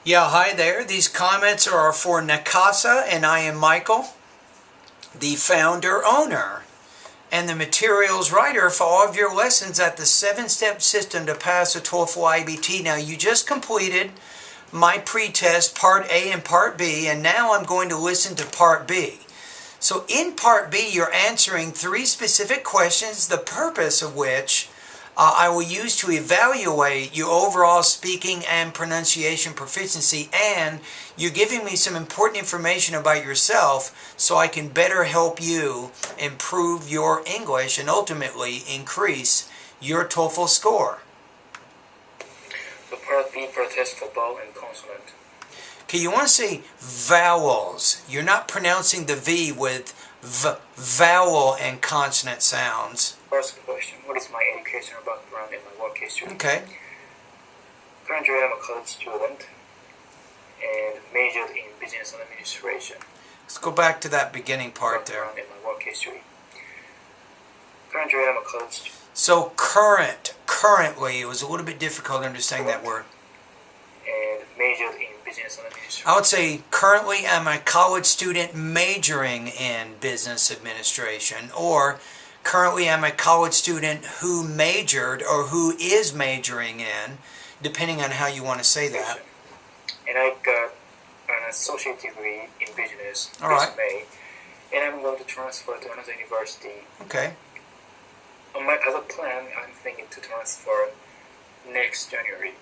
Yeah, hi there. These comments are for Nakaza, and I am Michael, the founder, owner, and the materials writer for all of your lessons at the 7-step system to pass the TOEFL IBT. Now, you just completed my pretest, Part A and Part B, and now I'm going to listen to Part B. So in Part B, you're answering 3 specific questions, the purpose of which I will use to evaluate your overall speaking and pronunciation proficiency, and you're giving me some important information about yourself so I can better help you improve your English and ultimately increase your TOEFL score. The Part B protest for vowel and consonant. Okay, you want to say vowels. You're not pronouncing the V with vowel and consonant sounds. First question, what is my educational background and my work history? Okay. Currently I'm a college student and majored in business and administration. Let's go back to that beginning part there. Background and my work history. Currently I'm a college student. So currently, it was a little bit difficult understanding that word. And majored in business and administration. I would say currently I'm a college student majoring in business administration, or currently I'm a college student who majored or who is majoring in, depending on how you want to say that. And I got an associate degree in business All right. this May, and I'm going to transfer to another university. Okay. As a plan, I'm thinking to transfer next January.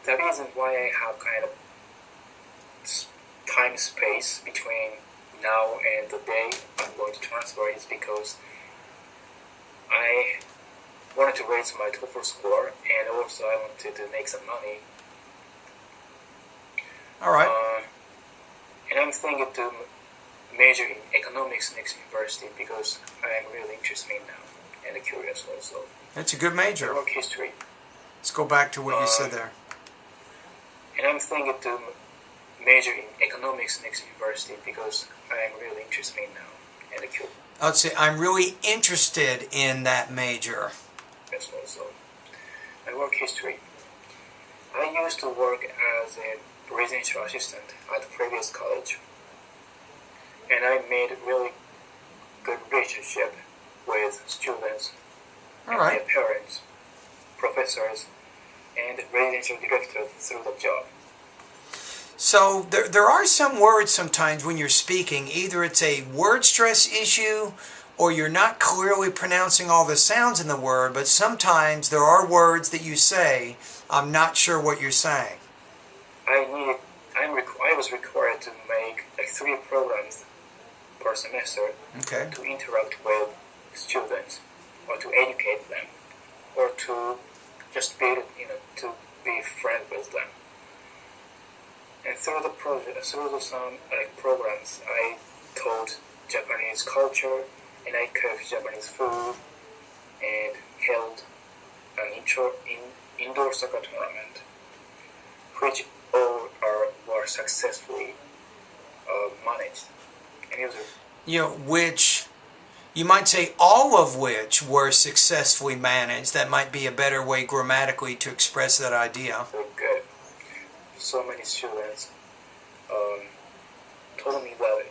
The reason why I have kind of time space between now and the day I'm going to transfer is because I wanted to raise my TOEFL score, and also I wanted to make some money. All right. And I'm thinking to major in economics next university because I am really interested in now and curious also. That's a good major. Work history. Let's go back to what you said there. And I'm thinking to major in economics next university because I am really interested in now and curious. I would say I'm really interested in that major. Yes, also. My work history. I used to work as a residential assistant at the previous college, and I made a really good relationship with students and their parents, professors, and residential directors through the job. So there are some words sometimes when you're speaking, either it's a word stress issue or you're not clearly pronouncing all the sounds in the word, but sometimes there are words that you say, I'm not sure what you're saying. I was required to make like 3 programs per semester to interact with students or to educate them or to just be, to be friends with them. And through the project, through some programs, I taught Japanese culture, and I cooked Japanese food, and held an indoor soccer tournament, which all were successfully managed. And it was which you might say all of which were successfully managed. That might be a better way grammatically to express that idea. very good. So many students told me that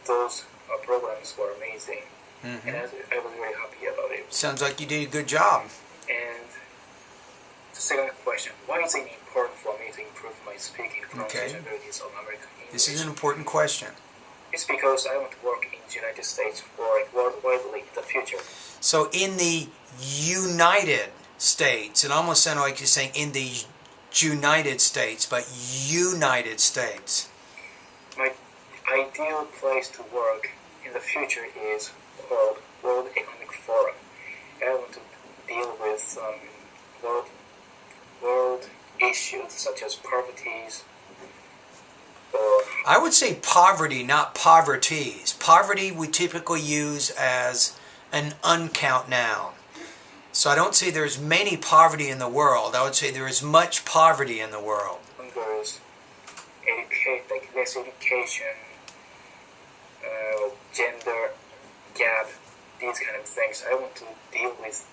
those programs were amazing, and I was very happy about it. Sounds like you did a good job. And the second question, why is it important for me to improve my speaking pronunciation abilities of American English? This is an important question. It's because I want to work in the United States or worldwide in the future. So in the United States, it almost sounded like you're saying in the United States, but United States. My ideal place to work in the future is called World Economic Forum. I want to deal with some world issues such as poverty, or I would say poverty, not poverties. Poverty we typically use as an uncount noun. So I don't say there's many poverty in the world. I would say there is much poverty in the world. there's less education, gender gap, these kind of things. I want to deal with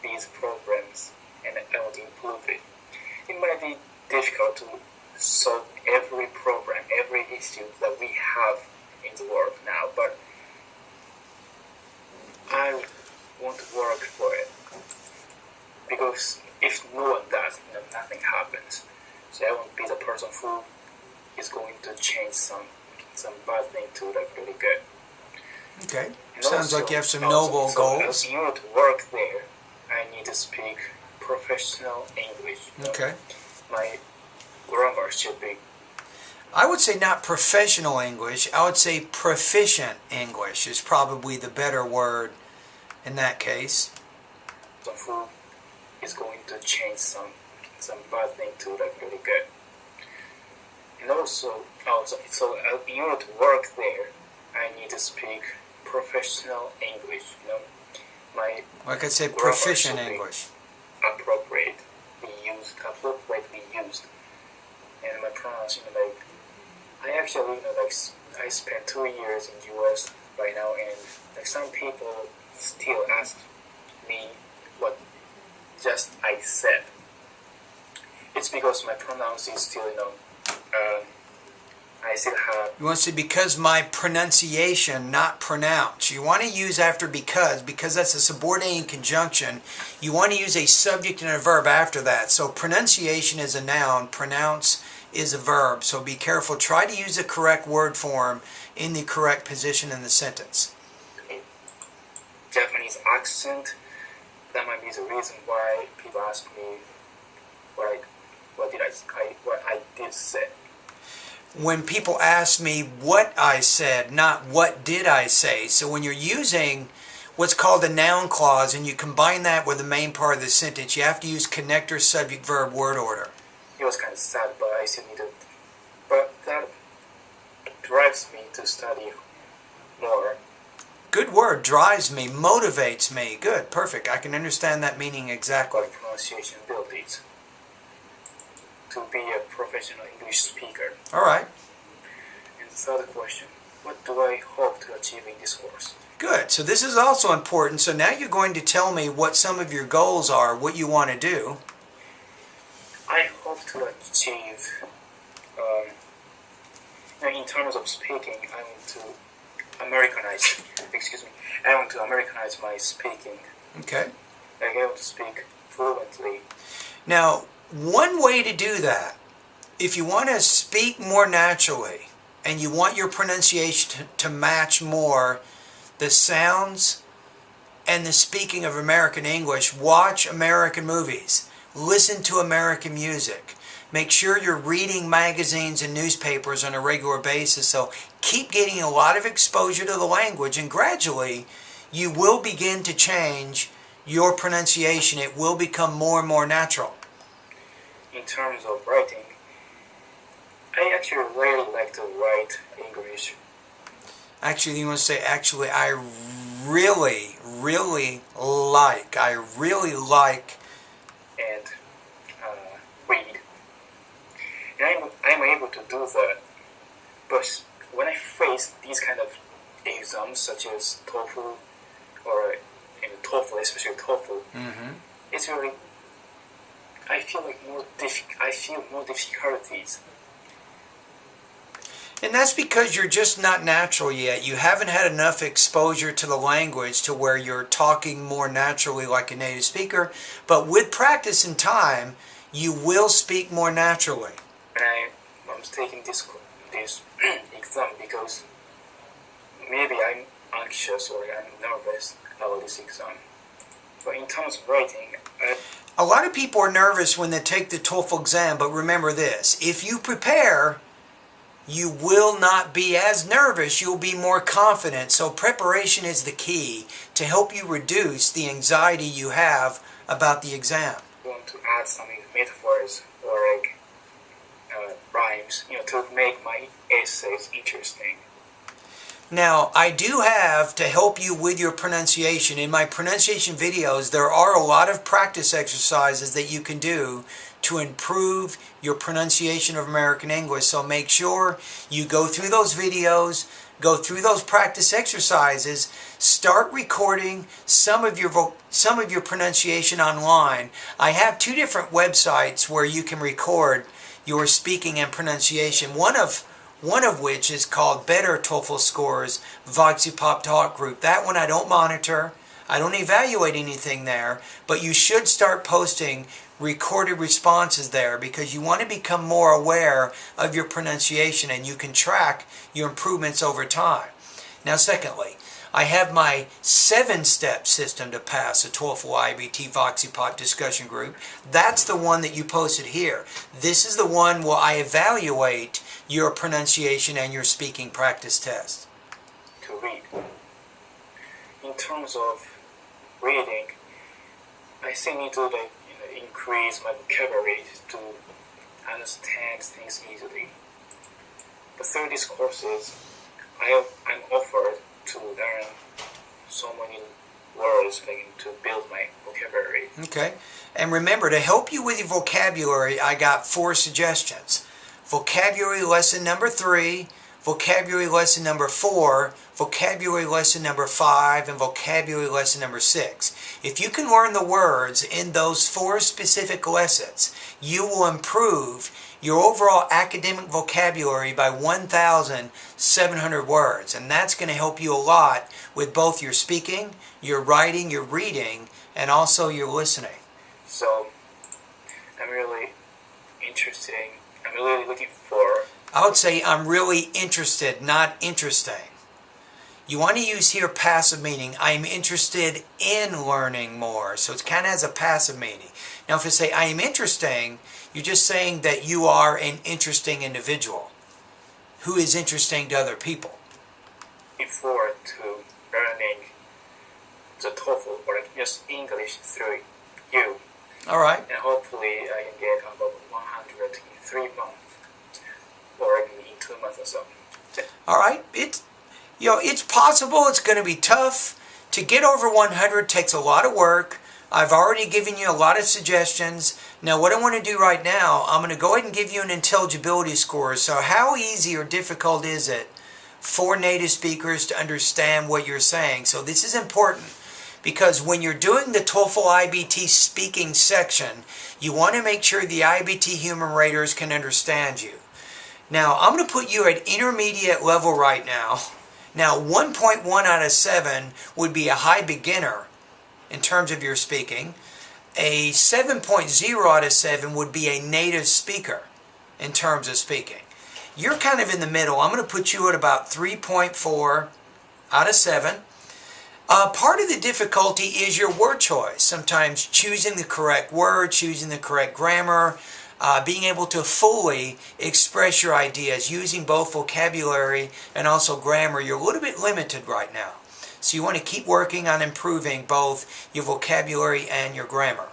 these problems and I want to improve it. It might be difficult to solve every problem, every issue that we have in the world now, but I want to work for it, because if no one does, nothing happens. So I won't be the person who is going to change some bad thing to like really good. Okay. And Sounds also, like you have some noble goals. In order to work there, I need to speak professional English. Okay. My grammar should be. I would say not professional English. I would say proficient English is probably the better word in that case. Who is going to change some bad thing to like really good. And also in order to work there, I need to speak professional English. My like I said, proficient English. Appropriately used, and my pronouns, like I actually, I spent 2 years in US right now, and like some people still ask me what just I said. It's because my pronouns is still, I still have. You want to say because my pronunciation, not pronounce. You want to use after because that's a subordinating conjunction. You want to use a subject and a verb after that. So pronunciation is a noun, pronounce is a verb. So be careful. Try to use the correct word form in the correct position in the sentence. Japanese accent, that might be the reason why people ask me what I did say. When people ask me what I said, not what did I say. So when you're using what's called a noun clause and you combine that with the main part of the sentence, you have to use connector, subject, verb, word order. It was kind of sad, but I still need to. But that drives me to study more. Good word, drives me, motivates me. Good, perfect. I can understand that meaning exactly. About pronunciation abilities. To be a professional English speaker. All right. And the third question, what do I hope to achieve in this course? Good. So this is also important. So now you're going to tell me what some of your goals are, what you want to do. I hope to achieve, in terms of speaking, I want to Americanize. I want to Americanize my speaking. Okay. I want to speak fluently. Now, one way to do that, if you want to speak more naturally and you want your pronunciation to match more the sounds and the speaking of American English, watch American movies, listen to American music. Make sure you're reading magazines and newspapers on a regular basis. So keep getting a lot of exposure to the language, and gradually you will begin to change your pronunciation. It will become more and more natural. In terms of writing, I actually really like to write English. Actually, you want to say, actually, I really like and read. And I'm able to do that. But when I face these kind of exams, such as TOEFL, or TOEFL, especially TOEFL, it's really, I feel more difficulties. And that's because you're just not natural yet. You haven't had enough exposure to the language to where you're talking more naturally like a native speaker. But with practice and time, you will speak more naturally. And I'm taking this exam because maybe I'm anxious or I'm nervous about this exam. But in terms of writing, a lot of people are nervous when they take the TOEFL exam, but remember this: if you prepare, you will not be as nervous, you'll be more confident. So preparation is the key to help you reduce the anxiety you have about the exam. I want to add some metaphors or rhymes, to make my essays interesting. Now, I do have, to help you with your pronunciation, in my pronunciation videos, there are a lot of practice exercises that you can do to improve your pronunciation of American English. So make sure you go through those videos, go through those practice exercises, start recording some of your pronunciation online. I have 2 different websites where you can record your speaking and pronunciation. One of which is called Better TOEFL Scores Voxipop Talk Group. That one I don't monitor. I don't evaluate anything there, but you should start posting recorded responses there because you want to become more aware of your pronunciation and you can track your improvements over time. Now, secondly, I have my 7-step system to pass a TOEFL IBT Voxipop discussion group. That's the one that you posted here. This is the one where I evaluate your pronunciation and your speaking practice test. To read. In terms of reading, I still need to increase my vocabulary to understand things easily. But through these courses, I'm offered to learn so many words to build my vocabulary. Okay. And remember, to help you with your vocabulary, I got 4 suggestions. Vocabulary lesson number 3, vocabulary lesson number 4, vocabulary lesson number 5, and vocabulary lesson number 6. If you can learn the words in those 4 specific lessons, you will improve your overall academic vocabulary by 1,700 words. And that's going to help you a lot with both your speaking, your writing, your reading, and also your listening. So, I'm really looking for... I would say I'm really interested, not interesting. You want to use here passive meaning. I'm interested in learning more. So it kind of has a passive meaning. Now if you say I am interesting, you're just saying that you are an interesting individual who is interesting to other people. Before to learning the TOEFL or just English through you. All right. And hopefully I can get about 100 in 3 months or in 2 months or so. All right. It's possible. It's going to be tough. To get over 100 takes a lot of work. I've already given you a lot of suggestions. Now what I want to do right now, I'm going to go ahead and give you an intelligibility score. So how easy or difficult is it for native speakers to understand what you're saying? So this is important because when you're doing the TOEFL IBT speaking section, you want to make sure the IBT human raters can understand you. Now I'm going to put you at intermediate level right now. Now 1.1 out of 7 would be a high beginner in terms of your speaking. A 7.0 out of 7 would be a native speaker in terms of speaking. You're kind of in the middle. I'm going to put you at about 3.4 out of 7. Part of the difficulty is your word choice. Sometimes choosing the correct word, choosing the correct grammar, being able to fully express your ideas using both vocabulary and also grammar. You're a little bit limited right now. So you want to keep working on improving both your vocabulary and your grammar.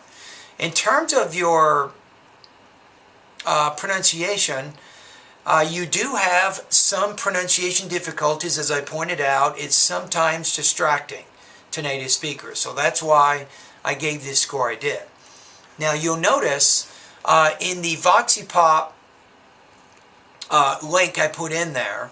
In terms of your pronunciation, you do have some pronunciation difficulties, as I pointed out. It's sometimes distracting to native speakers. So that's why I gave this score I did. Now you'll notice in the Voxipop link I put in there,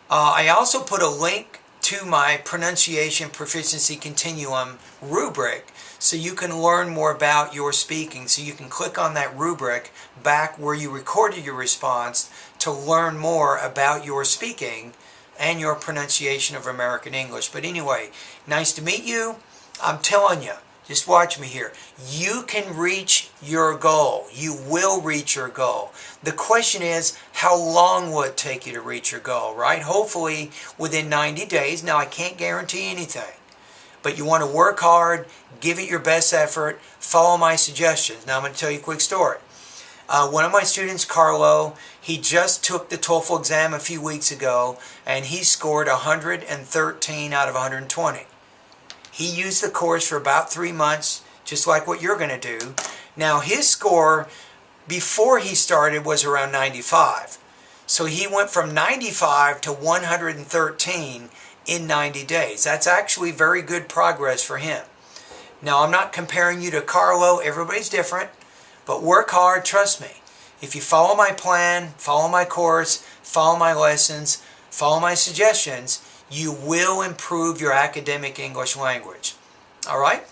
I also put a link to my Pronunciation Proficiency Continuum rubric so you can learn more about your speaking. So you can click on that rubric back where you recorded your response to learn more about your speaking and your pronunciation of American English. But anyway, nice to meet you. I'm telling you, just watch me here. You can reach your goal. You will reach your goal. The question is, how long will it take you to reach your goal, right? Hopefully within 90 days. Now, I can't guarantee anything. But you want to work hard, give it your best effort, follow my suggestions. Now, I'm going to tell you a quick story. One of my students, Carlo, he just took the TOEFL exam a few weeks ago, and he scored 113 out of 120. He used the course for about 3 months, just like what you're going to do. Now, his score before he started was around 95. So he went from 95 to 113 in 90 days. That's actually very good progress for him. Now, I'm not comparing you to Carlo. Everybody's different. But work hard, trust me. If you follow my plan, follow my course, follow my lessons, follow my suggestions, you will improve your academic English language. All right?